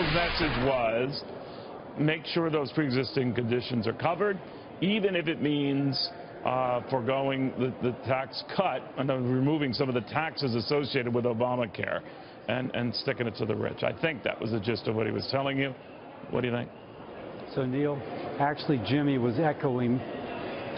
Kimmel's message was, make sure those pre-existing conditions are covered, even if it means foregoing the tax cut and removing some of the taxes associated with Obamacare and sticking it to the rich. I think that was the gist of what he was telling you. What do you think? So, Neil, actually, Jimmy was echoing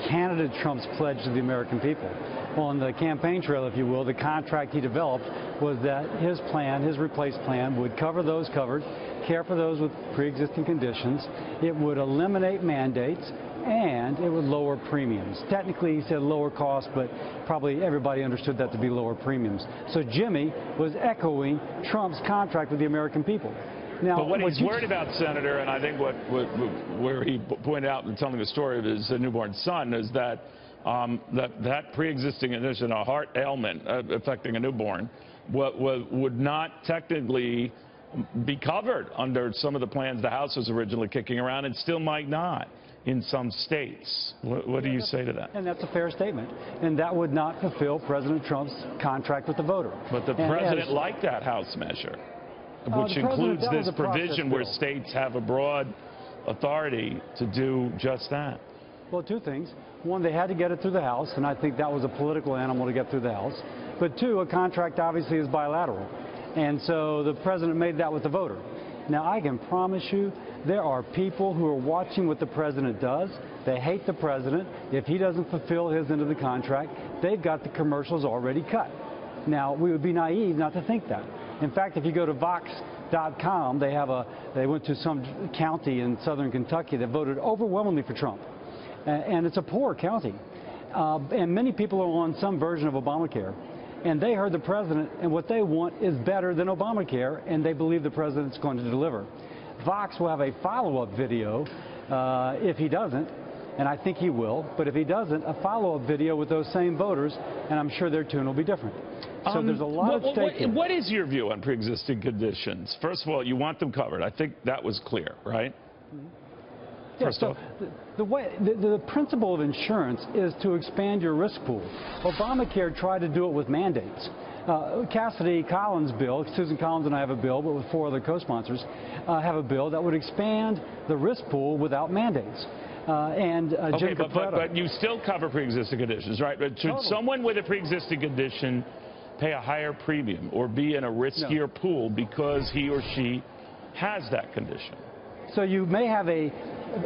candidate Trump's pledge to the American people. On the campaign trail, if you will, the contract he developed was that his plan, his replace plan, would cover those covered, care for those with pre-existing conditions, it would eliminate mandates, and it would lower premiums. Technically, he said lower costs, but probably everybody understood that to be lower premiums. So Jimmy was echoing Trump's contract with the American people. Now, but what he's worried about, Senator, and I think where he pointed out in telling the story of his newborn son, is that that pre-existing condition, a heart ailment affecting a newborn, would not technically be covered under some of the plans the House was originally kicking around, and still might not in some states. What do you say to that? And that's a fair statement. And that would not fulfill President Trump's contract with the voter. But the president liked that House measure, which includes this provision where states have a broad authority to do just that. Well, two things. One, they had to get it through the House, and I think that was a political animal to get through the House. But two, a contract obviously is bilateral. And so the president made that with the voter. Now, I can promise you there are people who are watching what the president does. They hate the president. If he doesn't fulfill his end of the contract, they've got the commercials already cut. Now, we would be naive not to think that. In fact, if you go to Vox.com, they went to some county in southern Kentucky that voted overwhelmingly for Trump. And it's a poor county. And many people are on some version of Obamacare. And they heard the president, and what they want is better than Obamacare, and they believe the president's going to deliver. Vox will have a follow-up video if he doesn't, and I think he will, but if he doesn't, a follow-up video with those same voters, and I'm sure their tune will be different. So there's a lot at stake here. What is your view on pre-existing conditions? First of all, you want them covered. I think that was clear, right? Mm-hmm. Yeah, so the principle of insurance is to expand your risk pool. Obamacare tried to do it with mandates. Cassidy Collins' bill, Susan Collins and I have a bill, but with 4 other co-sponsors, have a bill that would expand the risk pool without mandates. Okay, but you still cover pre-existing conditions, right? But should someone with a pre-existing condition pay a higher premium or be in a riskier pool because he or she has that condition? So you may have a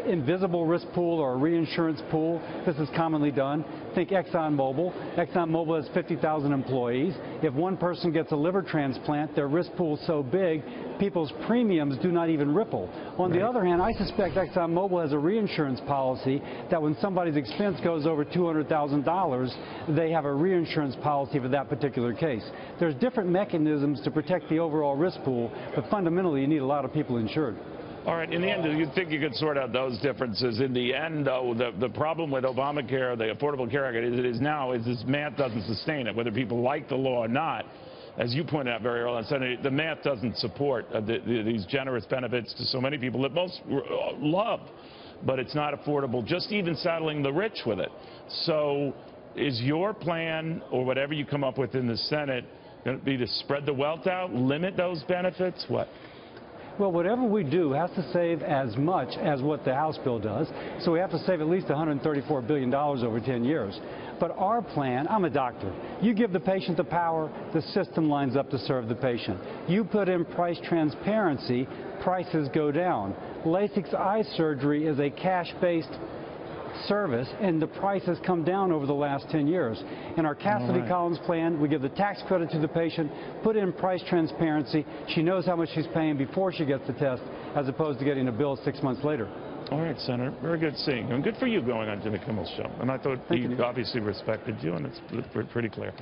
invisible risk pool or a reinsurance pool. This is commonly done. Think ExxonMobil. ExxonMobil has 50,000 employees. If one person gets a liver transplant, their risk pool is so big, people's premiums do not even ripple. On the other hand, I suspect ExxonMobil has a reinsurance policy that when somebody's expense goes over $200,000, they have a reinsurance policy for that particular case. There's different mechanisms to protect the overall risk pool, but fundamentally you need a lot of people insured. All right, in the end, do you think you could sort out those differences? In the end, though, the problem with Obamacare, the Affordable Care Act, as it is now, is this math doesn't sustain it, whether people like the law or not. As you pointed out very early on, Senator, the math doesn't support these generous benefits to so many people that most love, but it's not affordable, just even saddling the rich with it. So is your plan, or whatever you come up with in the Senate, going to be to spread the wealth out, limit those benefits? What? Well, whatever we do has to save as much as what the House bill does. So we have to save at least $134 billion over 10 years. But our plan, I'm a doctor. You give the patient the power, the system lines up to serve the patient. You put in price transparency, prices go down. LASIK eye surgery is a cash-based service, and the price has come down over the last 10 years. In our Cassidy Collins plan, we give the tax credit to the patient, put in price transparency. She knows how much she's paying before she gets the test, as opposed to getting a bill 6 months later. All right, Senator. Very good seeing you. And good for you going on Jimmy Kimmel's show. And I thought he obviously respected you, and it's pretty clear.